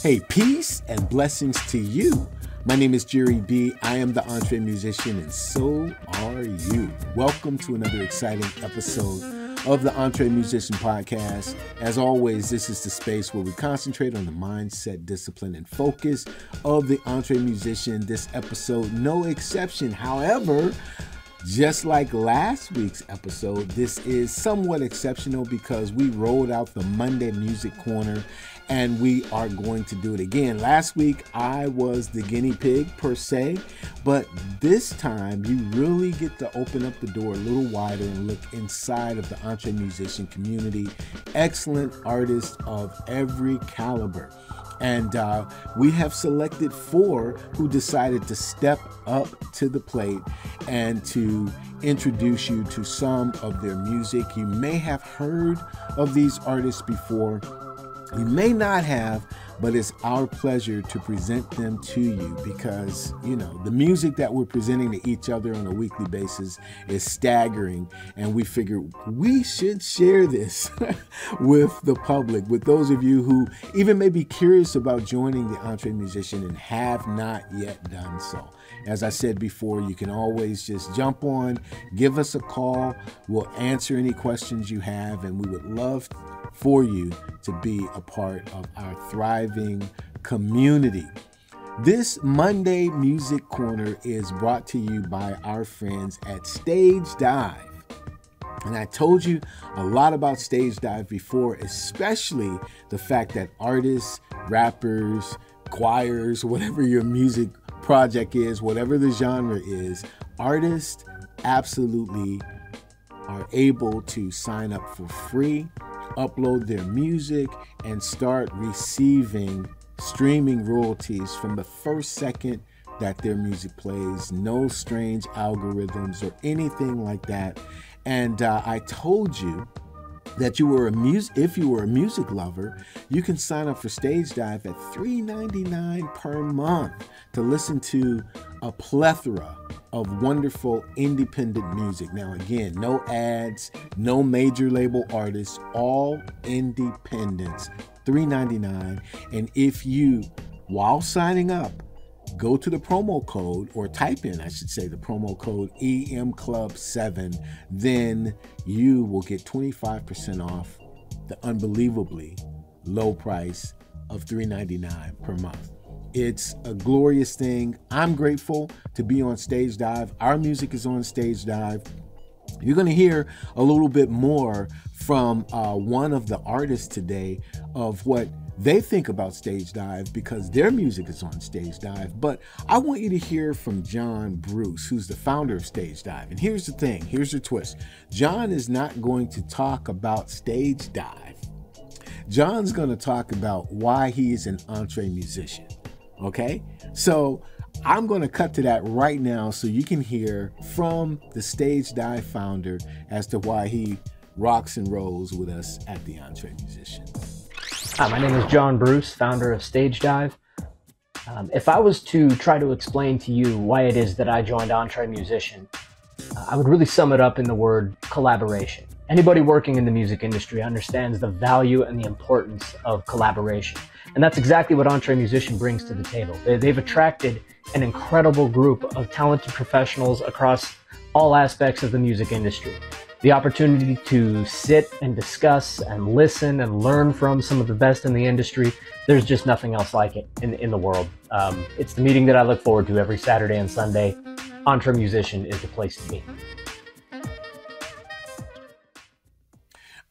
Hey, peace and blessings to you. My name is Jerry B. I am the EntreMusician, and so are you. Welcome to another exciting episode of the EntreMusician podcast. As always, this is the space where we concentrate on the mindset, discipline, and focus of the EntreMusician. This episode, no exception. However, just like last week's episode, this is somewhat exceptional because we rolled out the Monday Music Corner, and we are going to do it again. Last week, I was the guinea pig per se, but this time you really get to open up the door a little wider and look inside of the EntreMusician community. Excellent artists of every caliber. And we have selected 4 who decided to step up to the plate and to introduce you to some of their music. You may have heard of these artists before. You may not have, but it's our pleasure to present them to you because, you know, the music that we're presenting to each other on a weekly basis is staggering, and we figured we should share this with the public, with those of you who even may be curious about joining the EntreMusician and have not yet done so. As I said before, you can always just jump on, give us a call. We'll answer any questions you have, and we would love for you to be a part of our thriving community. This Monday Music Corner is brought to you by our friends at Stage Dive. And I told you a lot about Stage Dive before, especially the fact that artists, rappers, choirs, whatever your music project is, whatever the genre is, artists absolutely are able to sign up for free, upload their music, and start receiving streaming royalties from the first second that their music plays. No strange algorithms or anything like that. And I told you that if you were a music lover, you can sign up for Stage Dive at $3.99 per month to listen to a plethora of wonderful independent music. Now, again, no ads, no major label artists, all independents, $3.99. And if you, while signing up, go to the promo code, or type in, I should say, the promo code EMClub7, then you will get 25% off the unbelievably low price of $3.99 per month. It's a glorious thing. I'm grateful to be on Stage Dive. Our music is on Stage Dive. You're going to hear a little bit more from one of the artists today of what they think about Stage Dive because their music is on Stage Dive. But I want you to hear from John Bruce, who's the founder of Stage Dive. And here's the thing, here's the twist. John is not going to talk about Stage Dive. John's going to talk about why he is an EntreMusician. Okay? So I'm going to cut to that right now so you can hear from the Stage Dive founder as to why he rocks and rolls with us at the EntreMusician. Hi, my name is John Bruce, founder of Stage Dive. If I was to try to explain to you why it is that I joined EntreMusician, I would really sum it up in the word collaboration. Anybody working in the music industry understands the value and the importance of collaboration. And that's exactly what EntreMusician brings to the table. They've attracted an incredible group of talented professionals across all aspects of the music industry. The opportunity to sit and discuss and listen and learn from some of the best in the industry, there's just nothing else like it in the world. It's the meeting that I look forward to every Saturday and Sunday. EntreMusician is the place to be.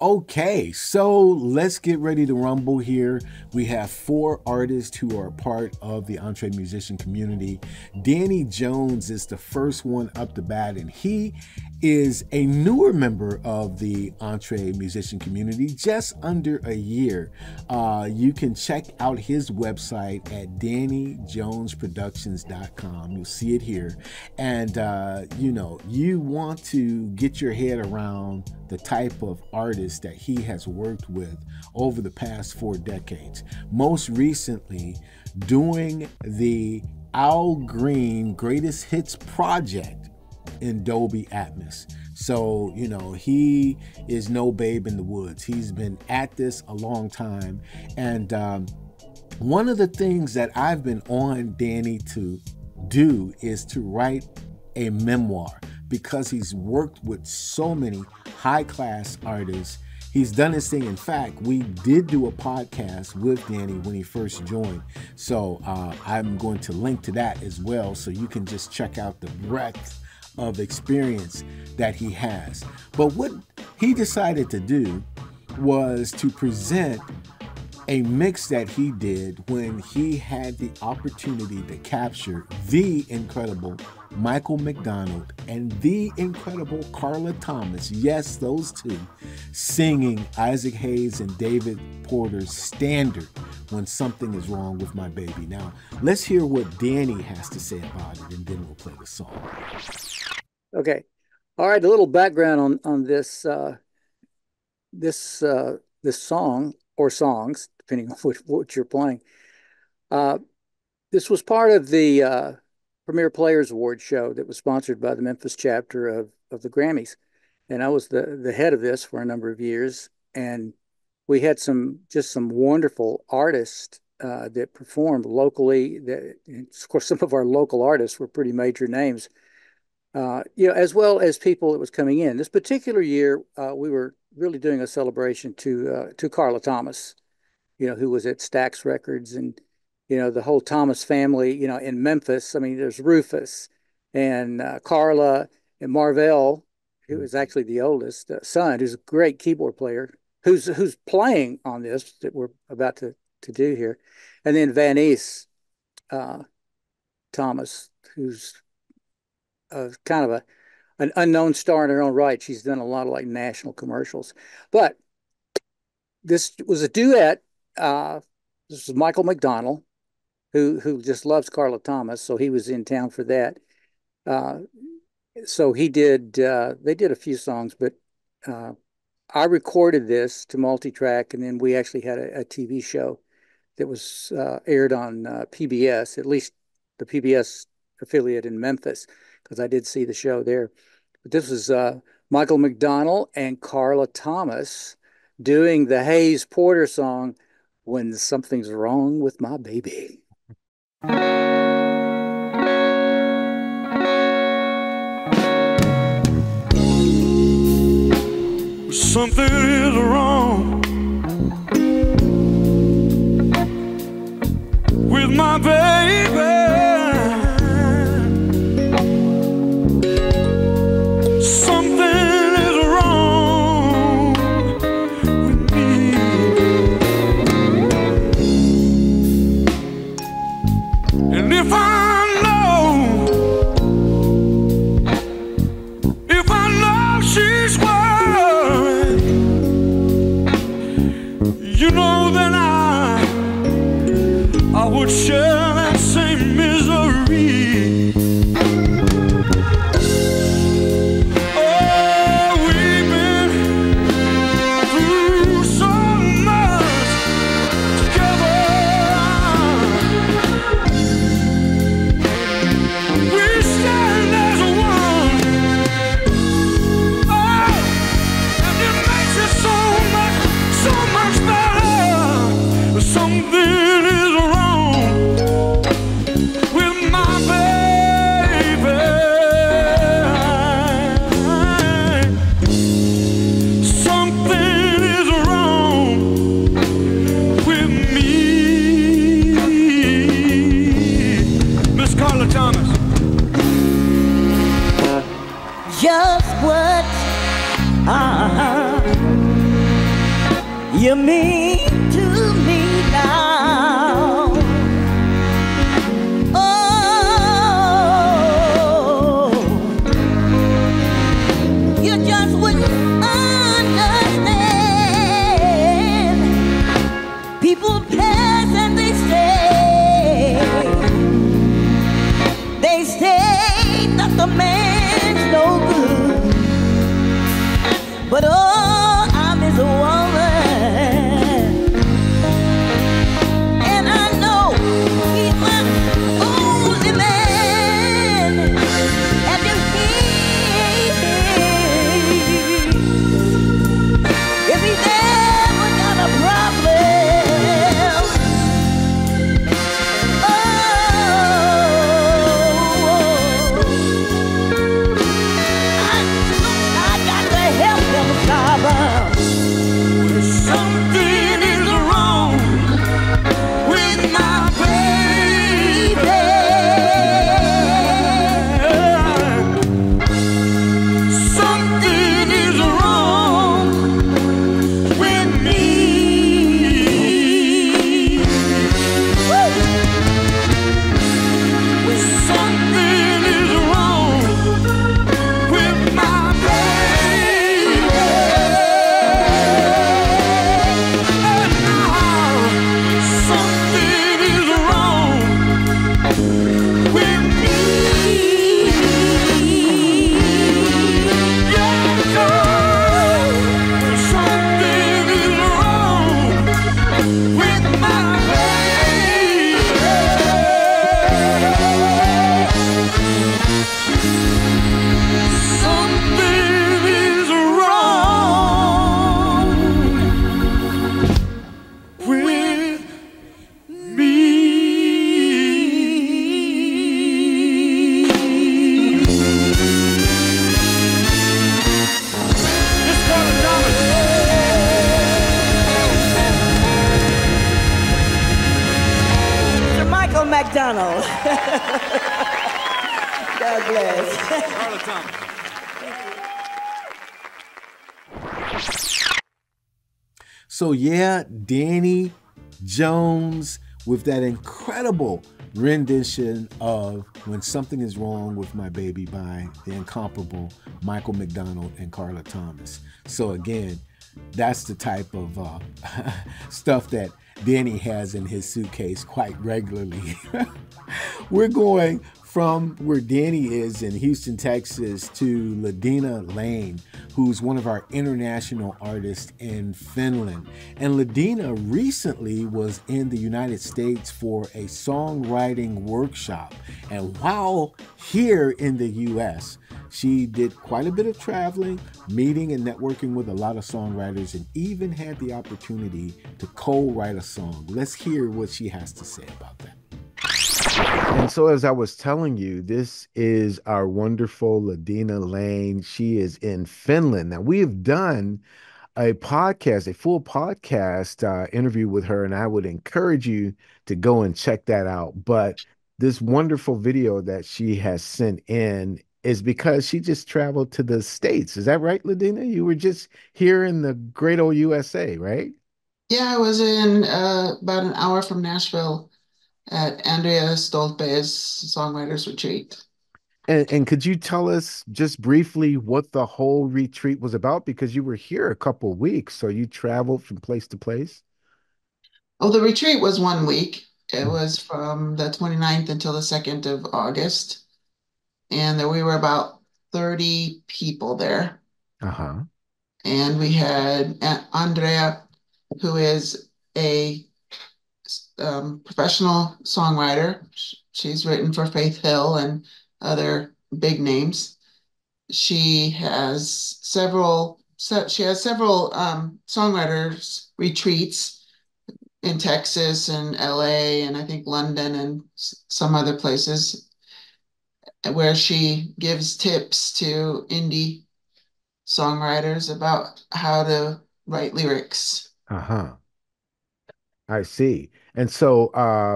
Okay, so let's get ready to rumble here. We have 4 artists who are part of the EntreMusician community. Danny Jones is the first one up the bat, and he is a newer member of the EntreMusician community, just under a year. You can check out his website at DannyJonesProductions.com. You'll see it here. And, you want to get your head around the type of artist that he has worked with over the past 4 decades. Most recently, doing the Al Green Greatest Hits project in Dolby Atmos. So, he is no babe in the woods. He's been at this a long time. And One of the things that I've been on Danny to do is to write a memoir, because he's worked with so many high-class artists. He's done his thing. In fact, we did do a podcast with Danny when he first joined. So I'm going to link to that as well, so you can just check out the breadth of experience that he has. But what he decided to do was to present a mix that he did when he had the opportunity to capture the incredible Michael McDonald and the incredible Carla Thomas, yes, those two, singing Isaac Hayes and David Porter's Standard, When Something Is Wrong With My Baby. Now, let's hear what Danny has to say about it, and then we'll play the song. Okay. All right, a little background on this this song, or songs, depending on what you're playing. This was part of the Premier Players Award show that was sponsored by the Memphis chapter of the Grammys. And I was the head of this for a number of years. And we had some wonderful artists that performed locally. Of course, some of our local artists were pretty major names, as well as people that was coming in. This particular year, we were really doing a celebration to Carla Thomas, who was at Stax Records, and the whole Thomas family, in Memphis. I mean, there's Rufus and Carla and Marvell, who is actually the oldest son, who's a great keyboard player, who's playing on this that we're about to do here, and then Vanice Thomas, who's kind of an unknown star in her own right. She's done a lot of national commercials, but this was a duet. This was Michael McDonald, who just loves Carla Thomas, so he was in town for that. So he did. They did a few songs, but I recorded this to multi-track, and then we actually had a TV show that was aired on PBS, at least the PBS affiliate in Memphis, because I did see the show there. But this was Michael McDonald and Carla Thomas doing the Hayes Porter song, When Something's Wrong With My Baby. Something is wrong with my baby. Share that same misery. Oh, we've been through so much together. We stand as one. Oh, and it makes it so much better. Something is wrong. Just what you mean to me now. Oh, you just wouldn't understand. People pass and they say that the man's no good, but oh, I'm his woman. So, yeah, Danny Jones with that incredible rendition of When Something Is Wrong with My Baby by the incomparable Michael McDonald and Carla Thomas. So, again, that's the type of stuff that Danny has in his suitcase quite regularly. We're going from where Danny is in Houston, Texas, to Linda Raine, who's one of our international artists in Finland. And LaDena recently was in the United States for a songwriting workshop. And while here in the US, she did quite a bit of traveling, meeting and networking with a lot of songwriters, and even had the opportunity to co-write a song. Let's hear what she has to say about that. And so, as I was telling you, this is our wonderful Linda Raine. She is in Finland. Now, we have done a podcast, a full podcast interview with her, and I would encourage you to go and check that out. But this wonderful video that she has sent in is because she just traveled to the States. Is that right, Linda? You were just here in the great old USA, right? Yeah, I was in about an hour from Nashville at Andreas Stolpe's Songwriters Retreat. And could you tell us just briefly what the whole retreat was about? Because you were here a couple of weeks, so you traveled from place to place. Oh, the retreat was 1 week. It Mm. was from the 29th until the 2nd of August. And we were about 30 people there. Uh-huh. And we had Andrea, who is a professional songwriter. She's written for Faith Hill and other big names. She has several songwriters retreats in Texas and LA and I think London and some other places where she gives tips to indie songwriters about how to write lyrics. Uh-huh. I see. And so,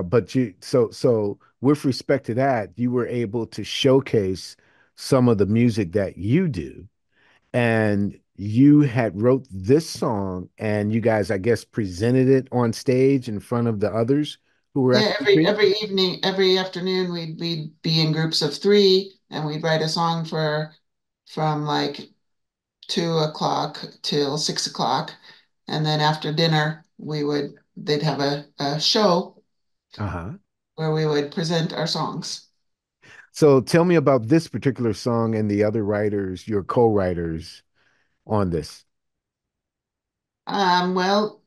but so with respect to that, you were able to showcase some of the music that you do. And you had wrote this song and you guys, I guess, presented it on stage in front of the others who were at Yeah, the retreat. every evening, every afternoon, we'd be in groups of three, and we'd write a song for from like 2 o'clock till 6 o'clock, and then after dinner, they'd have a show Uh-huh. where we would present our songs. So tell me about this particular song and the other writers, your co-writers on this. Well,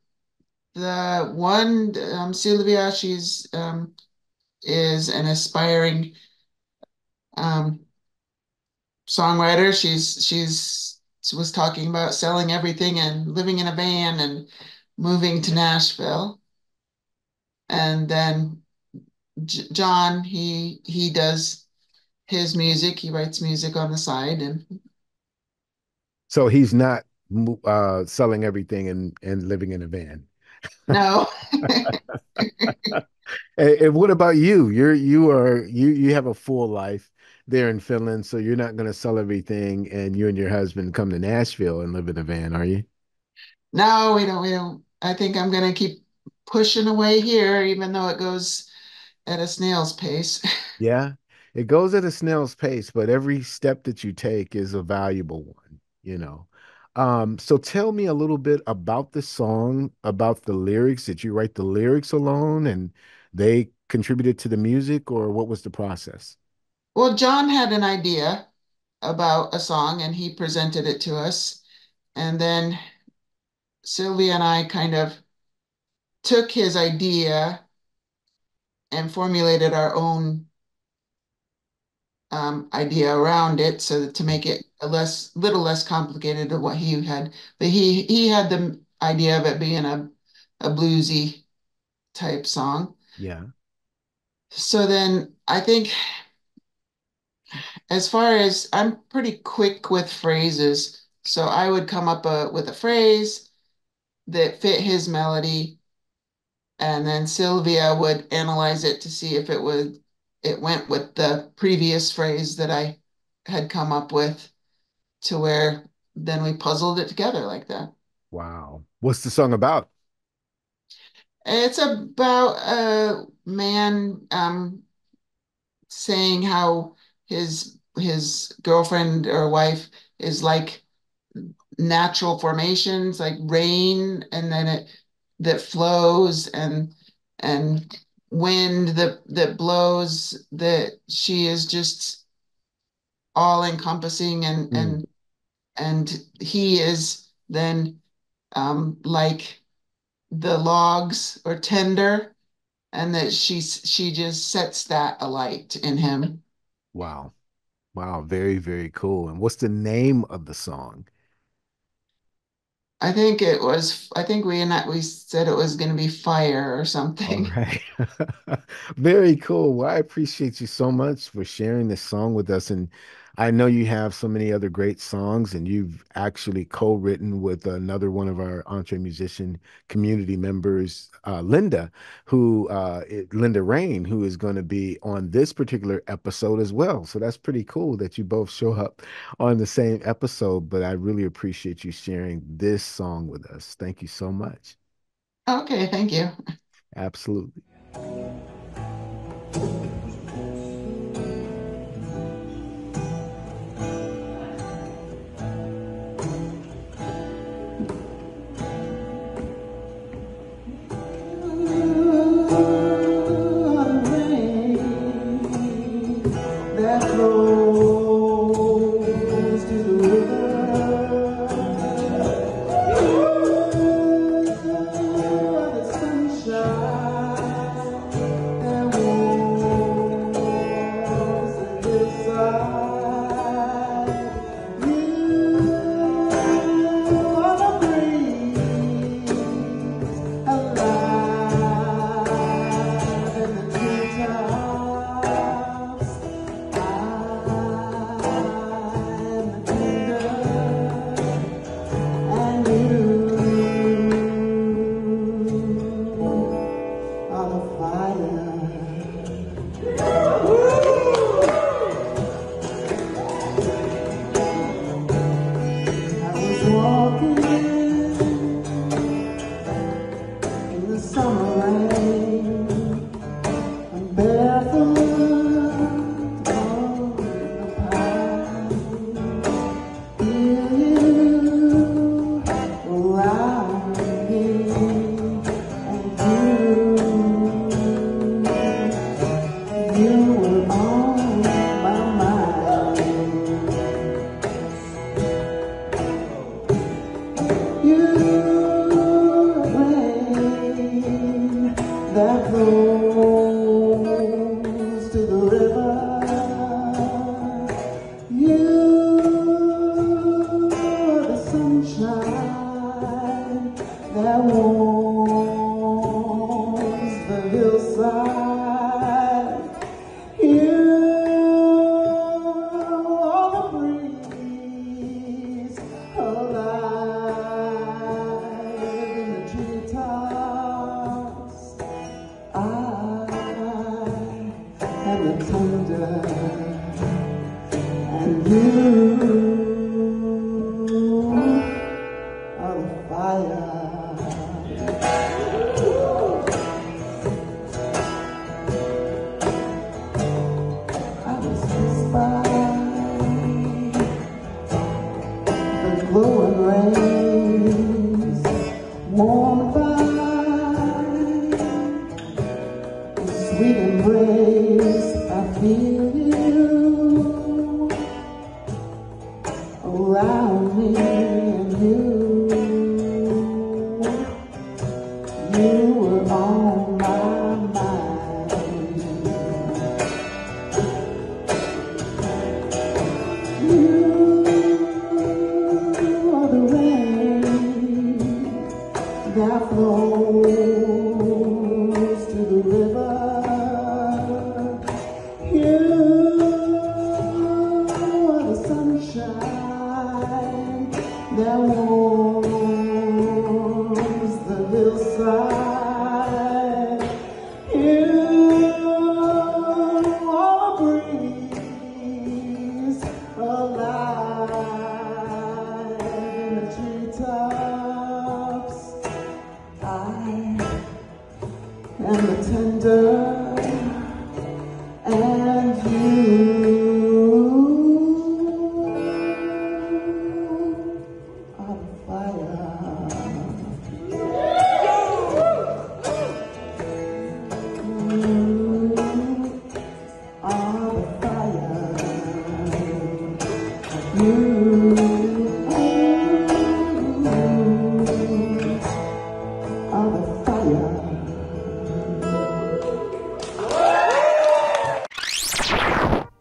the one Sylvia, she's is an aspiring um, songwriter. She was talking about selling everything and living in a van and moving to Nashville. And then John, he does his music. He writes music on the side, and So he's not selling everything and living in a van. no, And what about you? You have a full life there in Finland, so you're not going to sell everything and you and your husband come to Nashville and live in a van, are you? no, we don't. I think I'm gonna keep pushing away here, even though it goes at a snail's pace. Yeah, it goes at a snail's pace, but every step that you take is a valuable one, you know. So tell me a little bit about the song, about the lyrics. Did you write the lyrics alone and they contributed to the music, or what was the process? Well, John had an idea about a song, and he presented it to us, and then Sylvia and I kind of took his idea and formulated our own idea around it so that to make it a little less complicated than what he had. But he had the idea of it being a bluesy type song. Yeah. So then I think as far as I'm pretty quick with phrases, so I would come up with a phrase that fit his melody, and then Sylvia would analyze it to see if it went with the previous phrase that I had come up with to where then we puzzled it together like that. Wow. What's the song about? It's about a man saying how his girlfriend or wife is like natural formations, like rain, and then it that flows, and wind that blows, that she is just all encompassing, Mm, and he is then like the logs or tinder, and that she just sets that alight in him. wow. Wow. Very, very cool. And what's the name of the song? I think we said it was going to be fire or All something. right. Very cool. Well, I appreciate you so much for sharing this song with us. And I know you have so many other great songs, and you've actually co-written with another one of our Entre Musician community members, Linda Raine, who is going to be on this particular episode as well. So that's pretty cool that you both show up on the same episode. But I really appreciate you sharing this song with us. Thank you so much. Okay, thank you. Absolutely.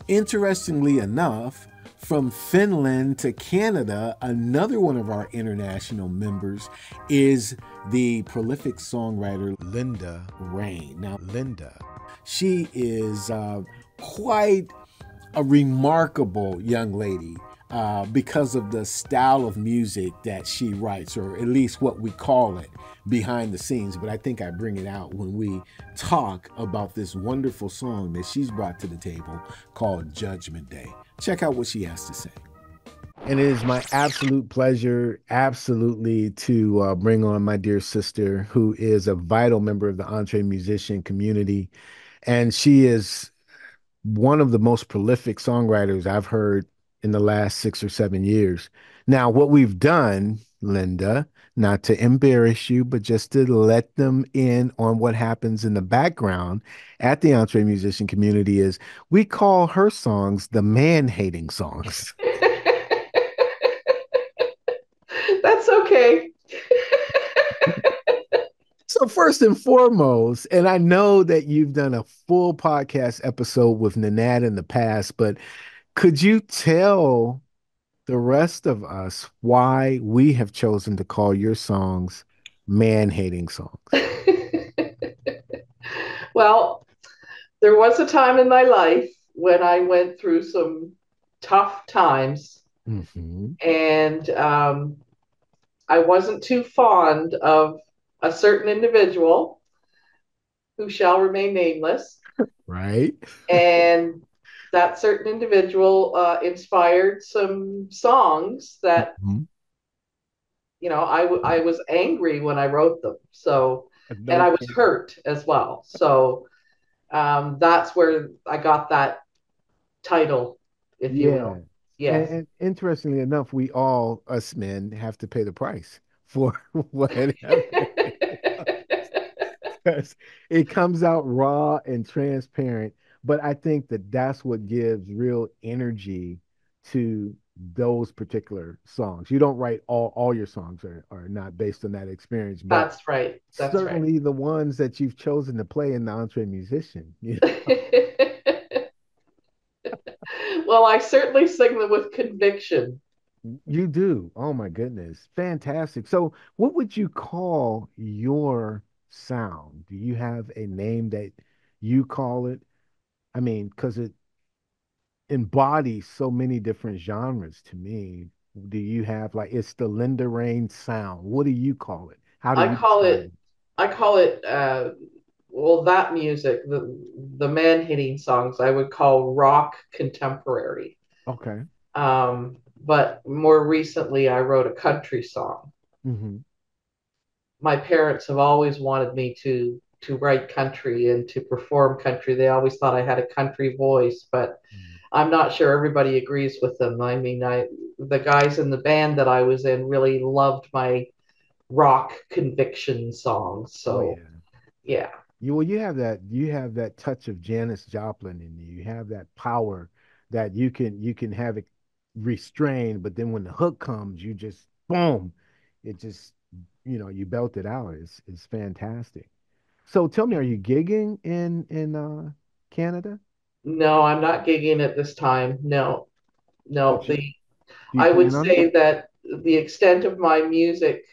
Interestingly enough, from Finland to Canada, another one of our international members is the prolific songwriter Linda Raine. Now, Linda, she is quite a remarkable young lady because of the style of music that she writes, or at least what we call it behind the scenes. But I think I bring it out when we talk about this wonderful song that she's brought to the table called Judgment Day. Check out what she has to say. And it is my absolute pleasure, absolutely, to bring on my dear sister, who is a vital member of the EntreMusician community. And she is one of the most prolific songwriters I've heard in the last 6 or 7 years. Now, what we've done, Linda, not to embarrass you, but just to let them in on what happens in the background at the EntreMusician community, is we call her songs the man-hating songs. That's okay. So first and foremost, and I know that you've done a full podcast episode with Nanette in the past, but could you tell the rest of us why we have chosen to call your songs man-hating songs? Well, there was a time in my life when I went through some tough times, and I wasn't too fond of a certain individual who shall remain nameless. Right. And that certain individual inspired some songs that, you know, I was angry when I wrote them. So, and I was hurt as well. So that's where I got that title, if you will. Yes. And interestingly enough, we all, us men, have to pay the price for whatever. Because it comes out raw and transparent. But I think that that's what gives real energy to those particular songs. You don't write all your songs are not based on that experience. But that's right. That's certainly right. the ones that you've chosen to play in the EntreMusician. You know? Well, I certainly sing them with conviction. You do. Oh my goodness. Fantastic. So what would you call your sound? Do you have a name that you call it? I mean, because it embodies so many different genres to me. Do you have, like, it's the Linda Raine sound? What do you call it? How do I you call describe it, I call it, well, that music, the man-hitting songs, I would call rock contemporary. it? Okay. But more recently, I wrote a country song. My parents have always wanted me to write country and to perform country. They always thought I had a country voice, but I'm not sure everybody agrees with them. I mean, the guys in the band that I was in really loved my rock conviction songs. So, yeah. You have that touch of Janis Joplin in you. You have that power that you can have it restrained, but then when the hook comes, you just boom, it just, you belt it out. It's fantastic. So tell me, are you gigging in Canada? No, I'm not gigging at this time. No, no. But do you I would plan on it? say that the extent of my music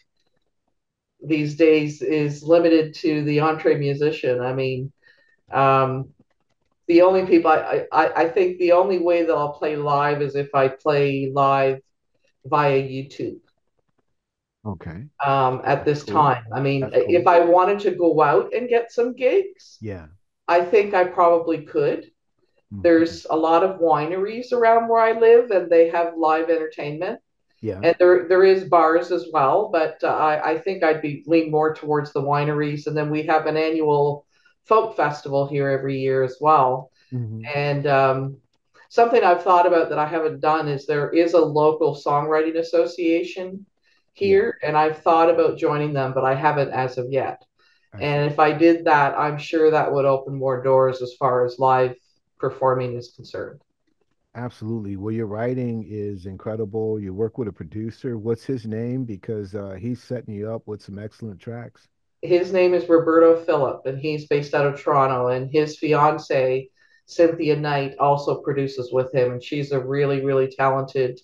these days is limited to the EntreMusician. I mean, the only people I think the only way that I'll play live is if I play live via YouTube. Okay. At this Cool. time. I mean, That's cool. if I wanted to go out and get some gigs, Yeah. I think I probably could. There's a lot of wineries around where I live, and they have live entertainment. Yeah. And there is bars as well, but I think I'd be lean more towards the wineries. And then we have an annual folk festival here every year as well. Hmm. And something I've thought about that I haven't done is there is a local songwriting association Yeah, here, and I've thought about joining them, but I haven't as of yet. I see. And if I did that, I'm sure that would open more doors as far as live performing is concerned. Absolutely. Well, your writing is incredible. You work with a producer. What's his name? Because he's setting you up with some excellent tracks. His name is Roberto Phillip, and he's based out of Toronto. And his fiance, Cynthia Knight, also produces with him, and she's a really, really talented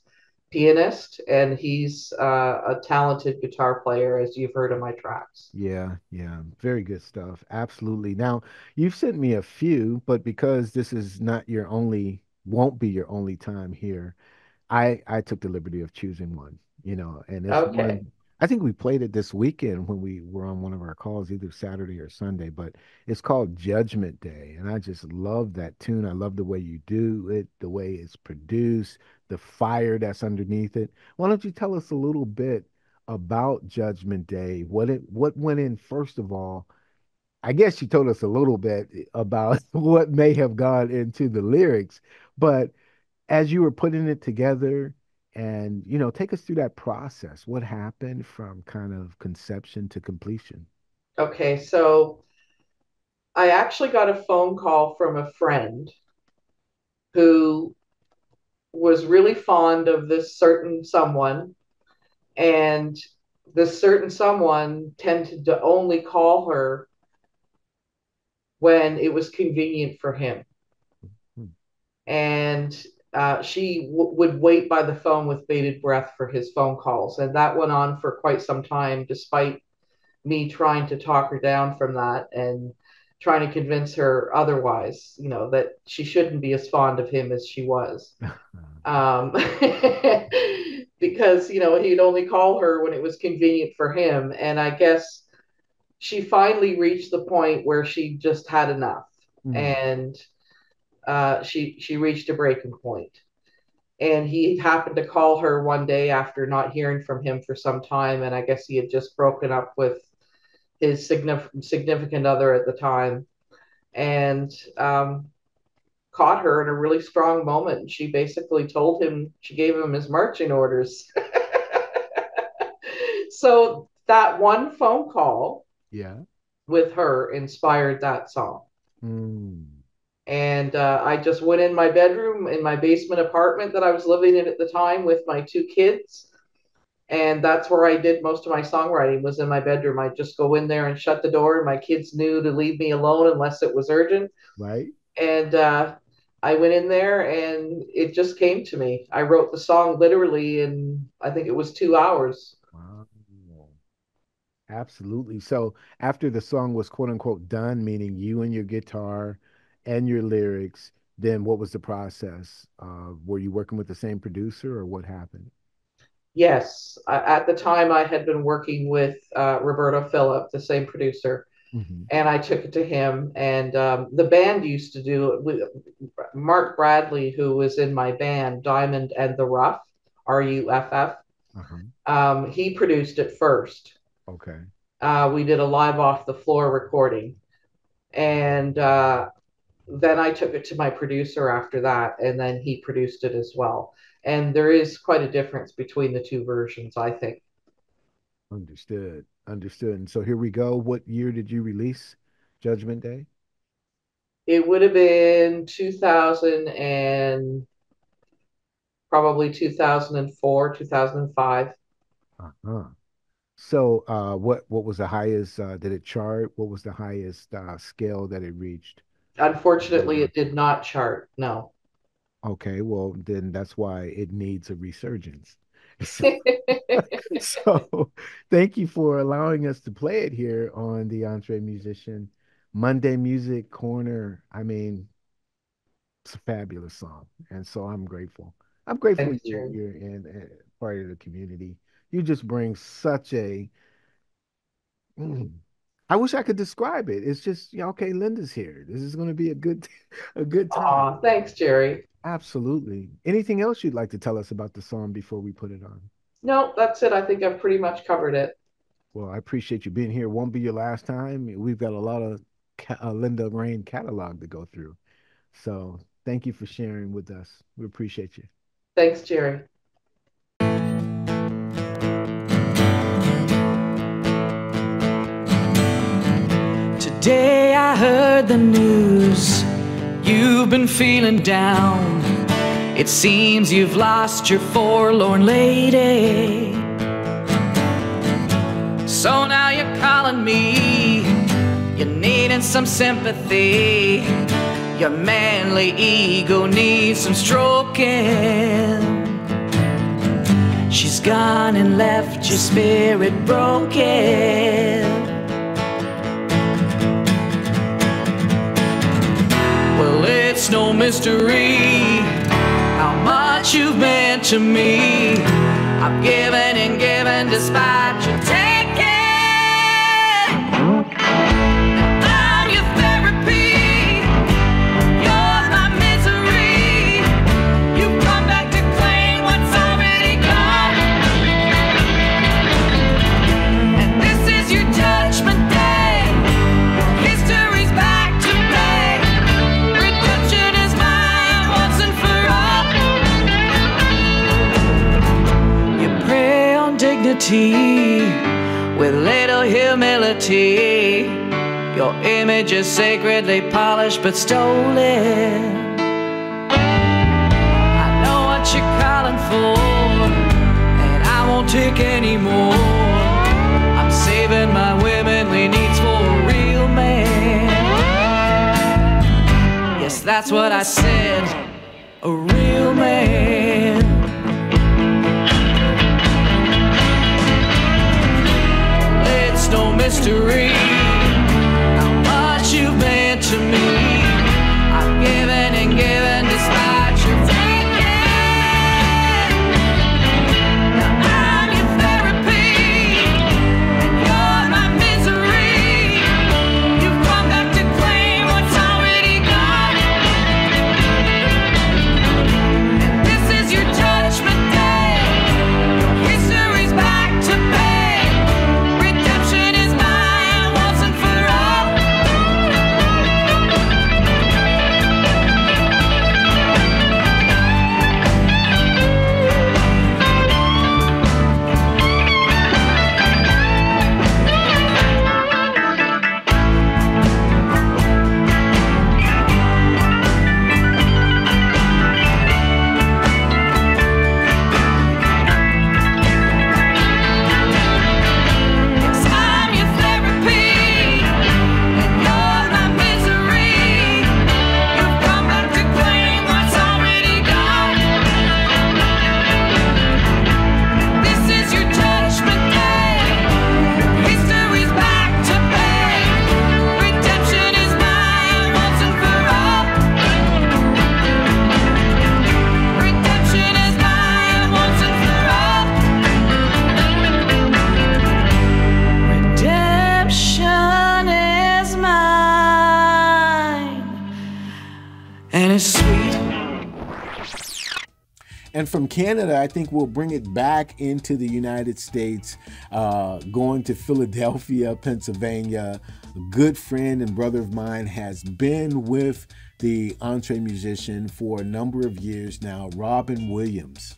pianist, and he's a talented guitar player, as you've heard of my tracks. Yeah, yeah, very good stuff. Absolutely. Now, you've sent me a few, but because this is not your only, won't be your only time here, I took the liberty of choosing one, and it's Okay. one. I think we played it this weekend when we were on one of our calls, either Saturday or Sunday, but it's called Judgment Day. And I just love that tune. I love the way you do it, the way it's produced, the fire that's underneath it. Why don't you tell us a little bit about Judgment Day? What went in first of all? I guess you told us a little bit about what may have gone into the lyrics, but as you were putting it together and take us through that process, what happened from kind of conception to completion? Okay. So I actually got a phone call from a friend who was really fond of this certain someone, and this certain someone tended to only call her when it was convenient for him. Hmm. And she would wait by the phone with bated breath for his phone calls. And that went on for quite some time, despite me trying to talk her down from that and trying to convince her otherwise, that she shouldn't be as fond of him as she was. Um, because, he'd only call her when it was convenient for him. And I guess she finally reached the point where she just had enough. Mm. And she reached a breaking point. And he happened to call her one day after not hearing from him for some time, and I guess he had just broken up with his significant other at the time, and caught her in a really strong moment. She basically told him, she gave him his marching orders. So that one phone call Yeah. with her inspired that song. Mm. And I just went in my bedroom in my basement apartment that I was living in at the time with my two kids. And that's where I did most of my songwriting, was in my bedroom. I'd just go in there and shut the door, and my kids knew to leave me alone unless it was urgent. Right. And I went in there and it just came to me. I wrote the song literally in, I think it was 2 hours. Wow. Absolutely. So after the song was quote unquote done, meaning you and your guitar and your lyrics, then what was the process? Were you working with the same producer or what happened? Yes, at the time I had been working with Roberto Phillip, the same producer, Hmm. and I took it to him. And the band used to do it with Mark Bradley, who was in my band, Diamond and the Rough, RUFF. Uh-huh. He produced it first. Okay. We did a live off the floor recording. And then I took it to my producer after that, and then he produced it as well. And there is quite a difference between the two versions, I think. Understood. Understood. And so here we go. What year did you release Judgment Day? It would have been 2000 and probably 2004, 2005. Uh-huh. So what was the highest did it chart? What was the highest scale that it reached? Unfortunately, Billboard. it did not chart. No. Okay, well then that's why it needs a resurgence. So thank you for allowing us to play it here on the Entree Musician Monday Music Corner. I mean, it's a fabulous song, and so I'm grateful. I'm grateful Thanks, you're Jerry. you're in part of the community. You just bring such a mm, I wish I could describe it. It's just, okay, Linda's here. This is going to be a good a good time. Aw, thanks, Jerry. Absolutely. Anything else you'd like to tell us about the song before we put it on? No, that's it. I think I've pretty much covered it. Well, I appreciate you being here. Won't be your last time. We've got a lot of Linda Raine catalog to go through. So thank you for sharing with us. We appreciate you. Thanks, Jerry. Today I heard the news. You've been feeling down. It seems you've lost your forlorn lady. So now you're calling me. You're needing some sympathy. Your manly ego needs some stroking. She's gone and left your spirit broken. Well, it's no mystery how much you've meant to me. I've given and given despite your taking. I'm your therapy. You're my misery. You've come back to claim what's already gone. And this is your judgment day. History's back to play. Redemption is mine once and for all. You prey on dignity with little humility. Your image is sacredly polished but stolen. I know what you're calling for, and I won't take any more. I'm saving my womanly needs for a real man. Yes, that's what I said, a real man. It's no mystery how much you've meant to me. I've given and given despite your taking. Now I'm your therapy, and you're my misery. You've come back to claim what's already gone. And this is your judgment day. Your history's back to pay. Redemption is mine once and for all. Yes, I'm your therapy, and you're my misery. You've come back to claim what's already gone. This is your judgment day. History's back to pay. Redemption is mine once and for all. Redemption is mine once and for all. Redemption is mine, and it's sweet. And from Canada, I think we'll bring it back into the United States, going to Philadelphia, Pennsylvania. A good friend and brother of mine has been with the EntreMusician for a number of years now, Robin Williams,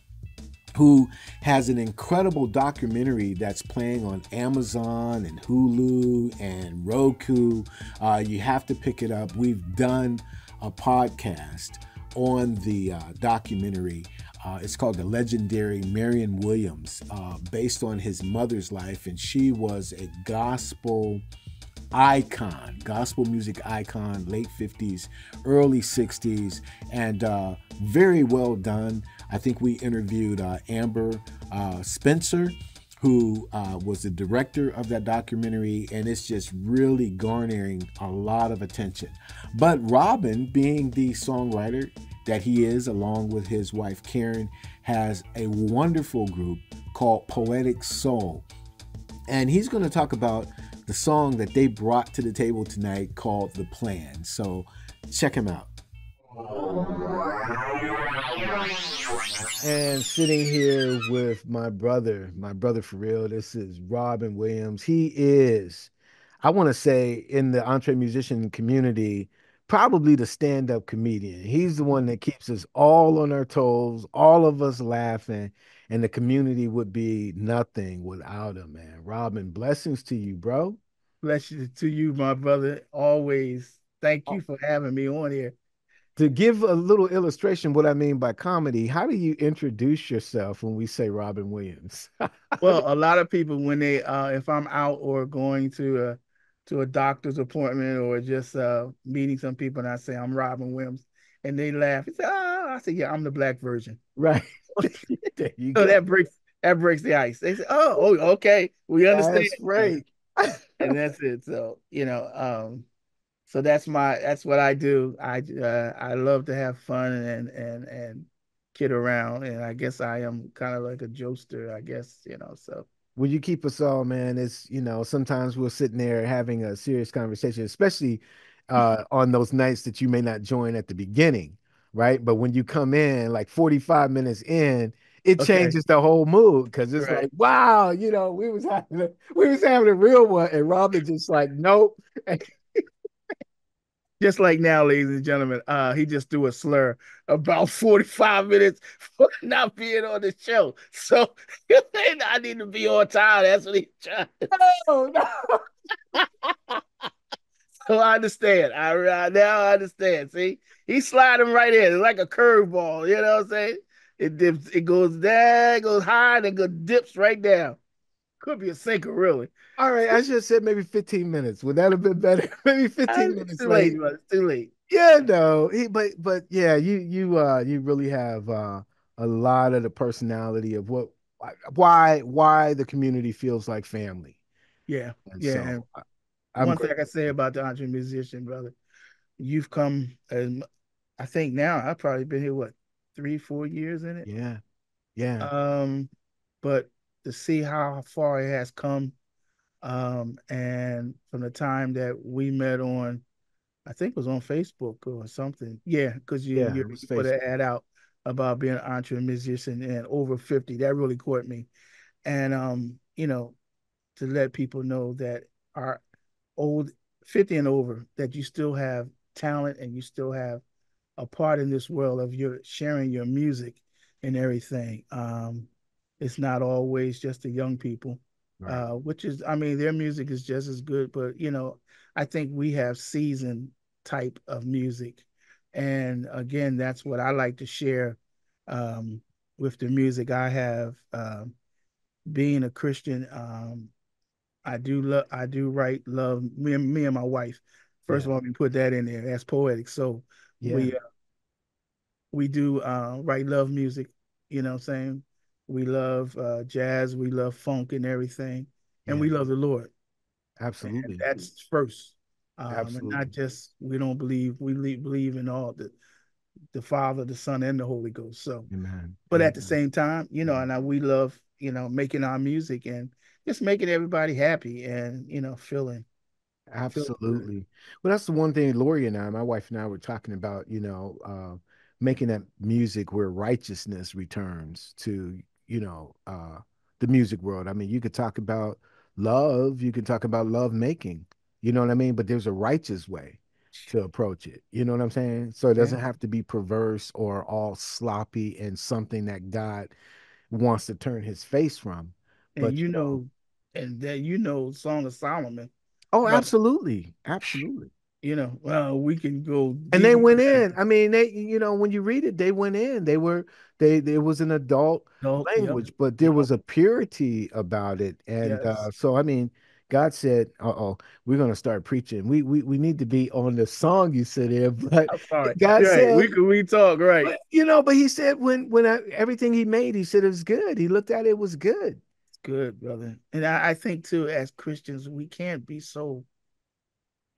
who has an incredible documentary that's playing on Amazon and Hulu and Roku. You have to pick it up. We've done a podcast on the documentary. It's called The Legendary Marion Williams, based on his mother's life, and she was a gospel icon, gospel music icon, late 50s, early 60s, and very well done. I think we interviewed Amber Spencer, who was the director of that documentary, and it's just really garnering a lot of attention. But Robin, being the songwriter that he is, along with his wife Karen, has a wonderful group called Poetik Sol. And he's going to talk about the song that they brought to the table tonight called The Plan. So check him out. And sitting here with my brother for real, this is Robin Williams. He is, I want to say in the entre musician community, probably the stand-up comedian. He's the one that keeps us all on our toes, all of us laughing, and the community would be nothing without him, man. Robin, blessings to you, bro. Bless you to you, my brother. Always. Thank you for having me on here. To give a little illustration what I mean by comedy, how do you introduce yourself when we say Robin Williams? Well, a lot of people when they if I'm out or going to a doctor's appointment or just meeting some people and I say I'm Robin Williams and they laugh. They say, "Oh," I say, "Yeah, I'm the black version." Right. There you So go. that breaks the ice. They say, "Oh, okay, we understand." That's right. And that's it. So, so that's what I do. I love to have fun and kid around, and I guess I am kind of like a jokester, I guess, so. Well, you keep us all, man. It's, sometimes we're sitting there having a serious conversation, especially on those nights that you may not join at the beginning, right? But when you come in like 45 minutes in, it Okay. changes the whole mood because it's Right. like, wow, we was having a real one, and Robin just like, nope. Just like now, ladies and gentlemen, he just threw a slur about 45 minutes for not being on the show. So I need to be on time. That's what he's trying. Oh, no. So I understand. Now I understand. See, he's sliding right in. It's like a curveball. You know what I'm saying? It dips. It goes down, goes high, and then dips right down. Could be a sinker, really. All right, I should have said maybe 15 minutes. Would that have been better? Maybe 15 It's minutes too late, late. but it's too late. Yeah, no, but yeah, you really have a lot of the personality of why the community feels like family, Yeah, and yeah. And so I'm one thing I grateful. can say about the EntreMusician, brother, you've come, and I think now I've probably been here what 3, 4 years in it. Yeah, yeah, But to see how far it has come, and from the time that we met on, I think it was on Facebook or something. Yeah, because you yeah. you It was you put an Facebook. ad out about being an EntreMusician and over 50. That really caught me. And to let people know that our old 50 and over, that you still have talent and you still have a part in this world of your sharing your music and everything. It's not always just the young people, Right. which is, I mean, their music is just as good, but I think we have seasoned type of music. And again, that's what I like to share with the music I have. Being a Christian, I do write love me and my wife. First Yeah, of all, we put that in there. That's poetic. So yeah, we do write love music, you know what I'm saying? We love jazz, we love funk and everything, and yeah. we love the Lord. And Absolutely, that's first. And not absolutely. just we don't believe believe in all the Father, the Son, and the Holy Ghost. So, Amen. but at the Amen. same time, and we love making our music and just making everybody happy and feeling good. Absolutely. Well, that's the one thing Lori and I, my wife and I, were talking about, making that music where righteousness returns to, the music world. I mean, you could talk about love, you can talk about love making, you know what I mean? But there's a righteous way to approach it. You know what I'm saying? So it Yeah. doesn't have to be perverse or all sloppy and something that God wants to turn his face from. And But, and that Song of Solomon, oh, brother. absolutely. Absolutely. Well, we can go And they deep into went in. that. I mean, when you read it, they went in. There was an adult No, yep, language, but there yep, was a purity about it. And yes. so, I mean, God said, "Uh-oh, we're gonna start preaching. We need to be on the song you said there." But I'm sorry. God Right, said, we talk right. but He said everything He made, He said it was good. He looked at it, it was good. It's good, brother. And I think too, as Christians, we can't be so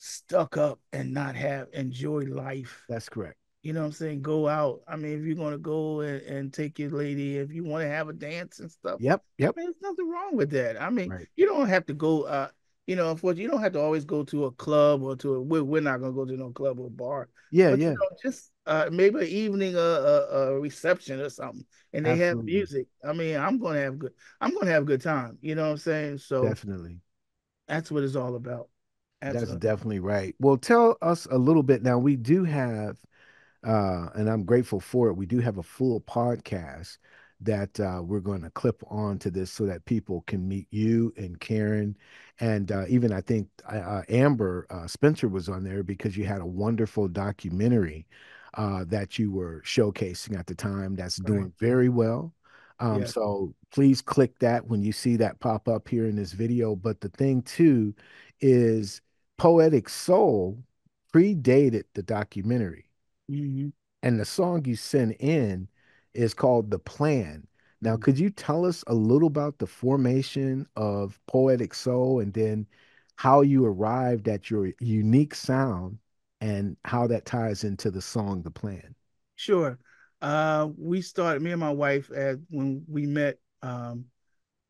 stuck up and not have enjoy life. That's correct. You know what I'm saying? Go out. I mean, if you're gonna go and take your lady, if you want to have a dance and stuff, Yep. Yep. man, there's nothing wrong with that. I mean, Right. you don't have to go. Unfortunately, you don't have to always go to a club or to a. We're not gonna go to no club or bar, Yeah. but Yeah. just maybe an evening, a reception or something, and they have Absolutely. music. I mean, I'm gonna have good. I'm gonna have a good time. You know what I'm saying? So Definitely. that's what it's all about. That's Absolutely. definitely right. Well, tell us a little bit now. We do have and I'm grateful for it. We do have a full podcast that we're going to clip on to this so that people can meet you and Karen. And even I think Amber Spencer was on there because you had a wonderful documentary that you were showcasing at the time that's Right. doing very well. Yes. So please click that when you see that pop up here in this video. But the thing too is Poetic Soul predated the documentary. Hmm. And the song you sent in is called The Plan. Now, could you tell us a little about the formation of Poetic Soul and then how you arrived at your unique sound and how that ties into the song The Plan? Sure. We started, me and my wife, when we met. I'm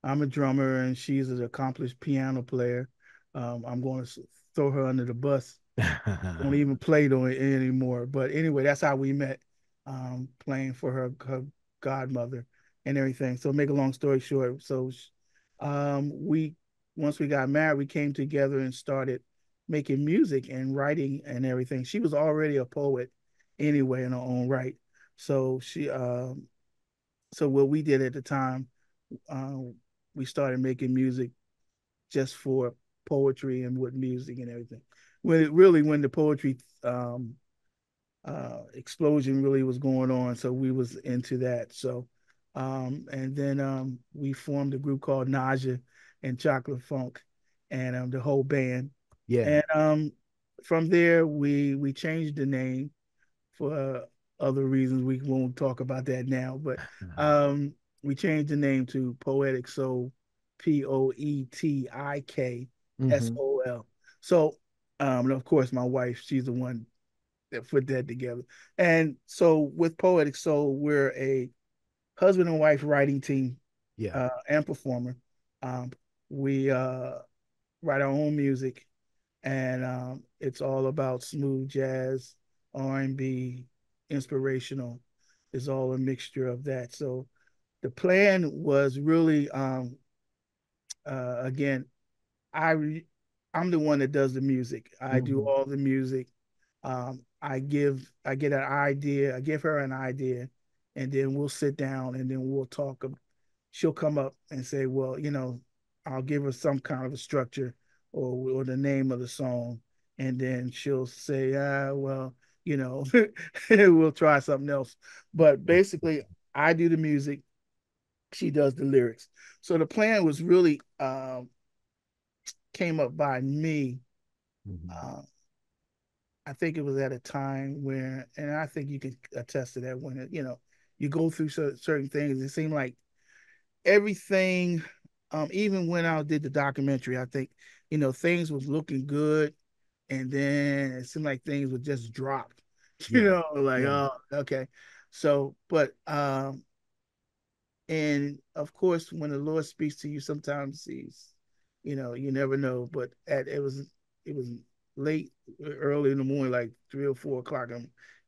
a drummer and she's an accomplished piano player. I'm going to throw her under the bus. Don't even play on it anymore. But anyway, that's how we met, playing for her godmother and everything. So make a long story short, we once we got married, we came together and started making music and writing and everything. She was already a poet anyway in her own right. So so what we did at the time, uh, we started making music just for poetry and with music and everything. When the poetry explosion really was going on, so we was into that. So and then we formed a group called Nausea and Chocolate Funk, and the whole band. Yeah. And from there we changed the name for other reasons. We won't talk about that now, but um, we changed the name to Poetic Soul, Hmm. POETIKSOL. So, and of course, my wife, she's the one that put that together. And so, with Poetic Soul, we're a husband and wife writing team, Yeah. and performer. Um, we write our own music, and it's all about smooth jazz, R&B, inspirational. It's all a mixture of that. So the plan was really, again, I I'm the one that does the music. I do Hmm. all the music. I get an idea, I give her an idea, and then we'll sit down and then we'll talk. She'll come up and say, well, I'll give her some kind of a structure or the name of the song, and then she'll say, well, we'll try something else. But basically, I do the music, she does the lyrics. So the plan was really, came up by me. Hmm. Uh, I think it was at a time where, and I think you can attest to that, when you go through certain things. It seemed like everything, even when I did the documentary, I think things was looking good, and then it seemed like things would just drop. Yeah. Like, Yeah. oh, okay. So, but and of course, when the Lord speaks to you, sometimes you never know. But it was late, early in the morning, like 3 or 4 o'clock,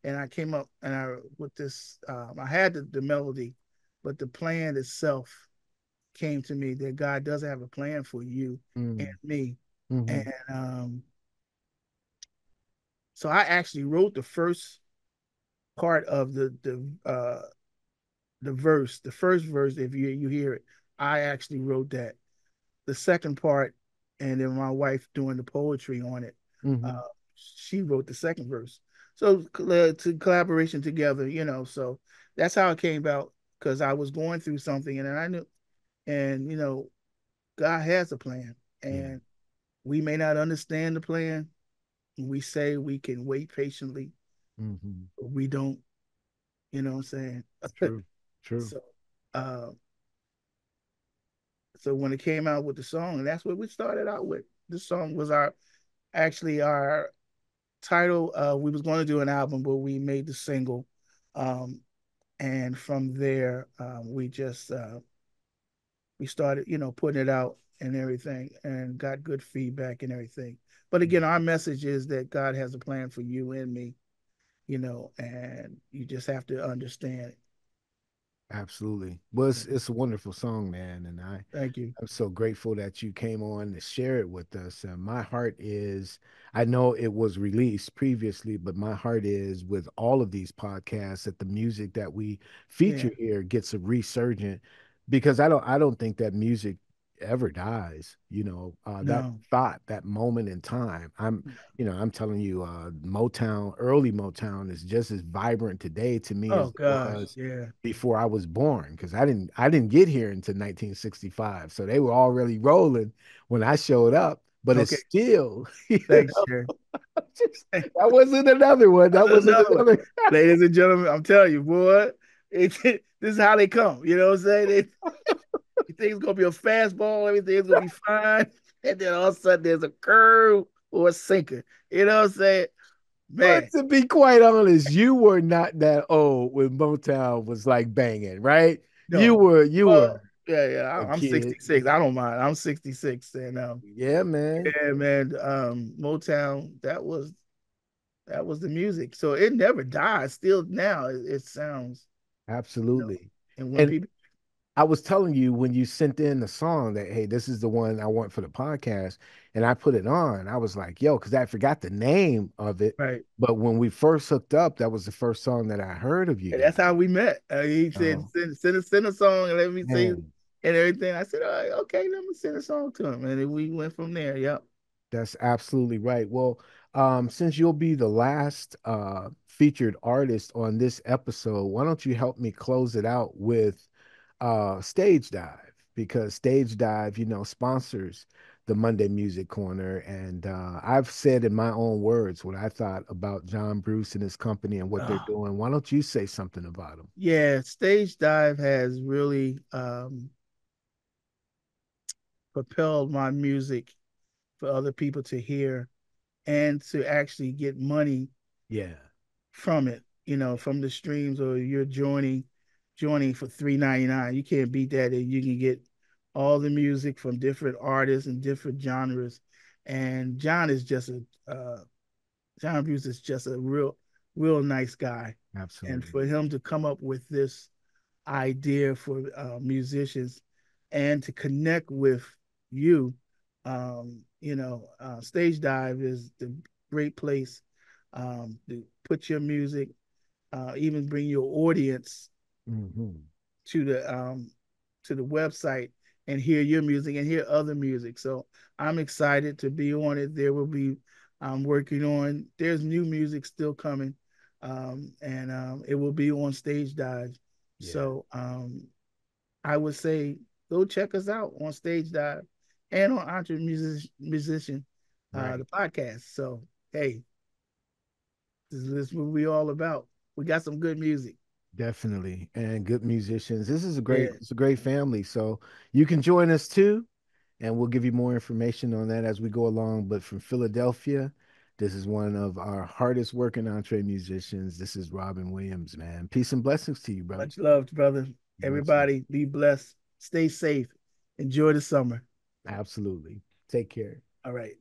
and I came up and I with this. I had the melody, but the plan itself came to me that God does have a plan for you and Mm. me, Hmm. and so I actually wrote the first part of the verse, the first verse. If you hear it, I actually wrote that. The second part, and then my wife doing the poetry on it. Uh, Hmm. she wrote the second verse. So to collaboration together, So that's how it came about, because I was going through something, and I knew, and God has a plan, Yeah. and we may not understand the plan. We say we can wait patiently, Hmm. but we don't. You know what I'm saying? True. True. So, uh, so when it came out with the song, and that's what we started out with. This song was our title. We was going to do an album, but we made the single, um, and from there, we started, putting it out and everything, and got good feedback and everything. But again, our message is that God has a plan for you and me, and you just have to understand it. Absolutely. Well, it's a wonderful song, man, and Thank you. I'm so grateful that you came on to share it with us. And my heart is, I know it was released previously, but my heart is with all of these podcasts that the music that we Yeah. feature here gets a resurgent, because I don't think that music ever dies. That No. thought, that moment in time. I'm telling you, Motown, early Motown is just as vibrant today to me as Oh it gosh. was Yeah. before I was born, because I didn't get here until 1965. So they were already rolling when I showed up, but it's Okay. still, Thanks, Jerry. that wasn't another one. That wasn't Another one. another. Ladies and gentlemen, I'm telling you, boy, this is how they come. You know what I'm saying? You think it's gonna be a fastball, everything's gonna be fine, and then all of a sudden there's a curve or a sinker. You know what I'm saying? Man, But to be quite honest, you were not that old when Motown was like banging, right? You no. were you Well, were yeah, a I'm kid. 66. I don't mind. I'm 66, and Yeah, man. yeah, man, Motown, that was the music. So it never died. Still now it sounds, you know, Absolutely. and when And people I was telling you when you sent in the song that, hey, this is the one I want for the podcast, and I put it on. I was like, yo, because I forgot the name of it. right. But when we first hooked up, that was the first song that I heard of you And guys. that's how we met. He said, Oh, send a song and let me sing man, and everything. I said, all right, okay, let me send a song to him. And then we went from there. Yep. that's absolutely right. Well, since you'll be the last featured artist on this episode, why don't you help me close it out with Stage Dive? Because Stage Dive, sponsors the Monday Music Corner. And I've said in my own words what I thought about John Bruce and his company and what they're Oh, doing. Why don't you say something about them? yeah, Stage Dive has really propelled my music for other people to hear and to actually get money Yeah, from it, from the streams, or you're joining for $3.99. You can't beat that. And you can get all the music from different artists and different genres. And John Bruce is just a real nice guy. And absolutely. for him to come up with this idea for musicians and to connect with you, Stage Dive is the great place to put your music, even bring your audience Hmm. to the website and hear your music and hear other music. So I'm excited to be on it. There will be I'm working on. There's new music still coming, and it will be on Stage Dive. Yeah, So I would say go check us out on Stage Dive and on EntreMusician, right. the podcast. So hey, this is what we all about. We got some good music. Definitely. And good musicians. This is a great, Yeah, it's a great family. So you can join us too, and we'll give you more information on that as we go along. But from Philadelphia, this is one of our hardest working entree musicians. This is Robin Williams, man. Peace and blessings to you, brother. much love, brother. Much love. Everybody be blessed. Stay safe. Enjoy the summer. Absolutely. Take care. All right.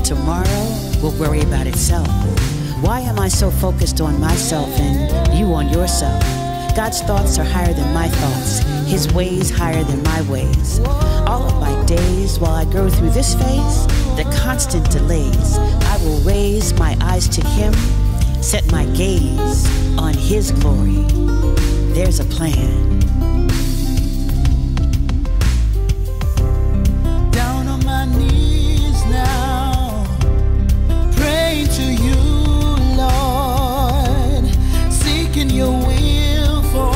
tomorrow will worry about itself. Why am I so focused on myself and you on yourself? God's thoughts are higher than my thoughts, His ways higher than my ways. All of my days while I go through this phase, the constant delays, I will raise my eyes to Him, set my gaze on His glory. There's a plan. Down on my knees now, praying to you, Lord, seeking your will for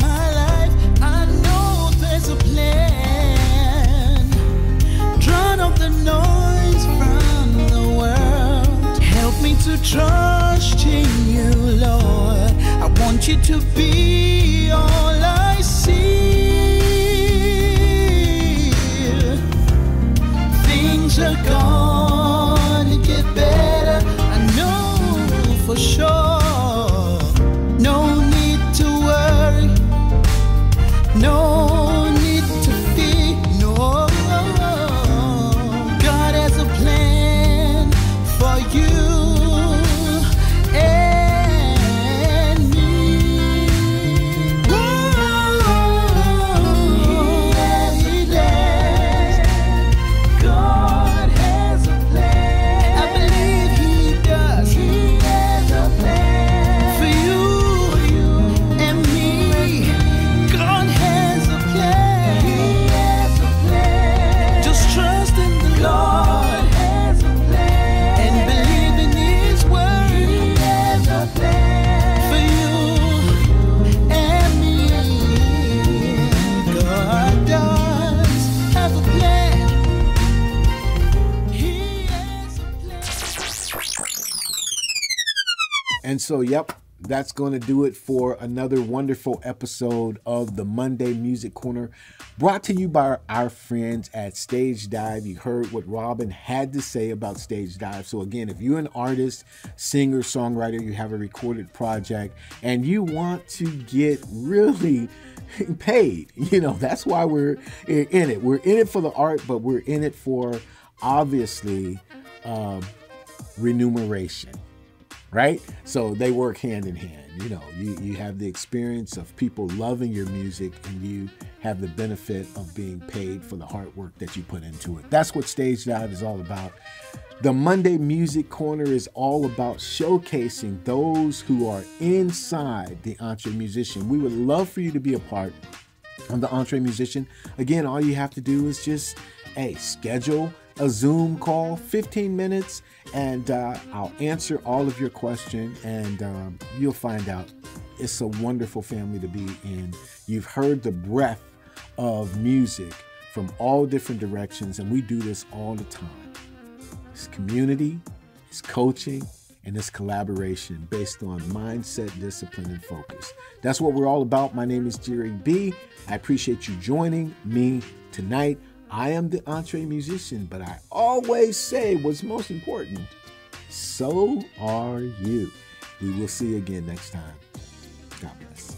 my life. I know there's a plan. Drown out the noise from the world. Help me to trust in you, Lord. I want you to be all I see. Things are gonna get better, I know for sure. No need to worry, no need to fear, no. God has a plan for you and me. He does. God has a plan. I believe He does. He has a plan for you and me. God has a plan. He has a plan. Just trust in the Lord. Has a plan. And believe in His word. He has a plan for you and me. God does have a plan. He has a plan. And so, yep, that's going to do it for another wonderful episode of the Monday Music Corner, brought to you by our friends at Stage Dive. You heard what Robin had to say about Stage Dive. So again, if you're an artist, singer, songwriter, you have a recorded project, and you want to get really paid, that's why we're in it. We're in it for the art, but we're in it for, obviously, remuneration. Right? So they work hand in hand. You have the experience of people loving your music, and you have the benefit of being paid for the hard work that you put into it. That's what Stage Dive is all about. The Monday Music Corner is all about showcasing those who are inside the EntreMusician. We would love for you to be a part of the EntreMusician. Again, all you have to do is just, schedule a Zoom call, 15 minutes, and I'll answer all of your questions, and you'll find out it's a wonderful family to be in. You've heard the breadth of music from all different directions, and we do this all the time. It's community, it's coaching, and it's collaboration based on mindset, discipline, and focus. That's what we're all about. My name is Jerry B. I appreciate you joining me tonight. I am the EntreMusician, but I always say what's most important, so are you. We will see you again next time. God bless.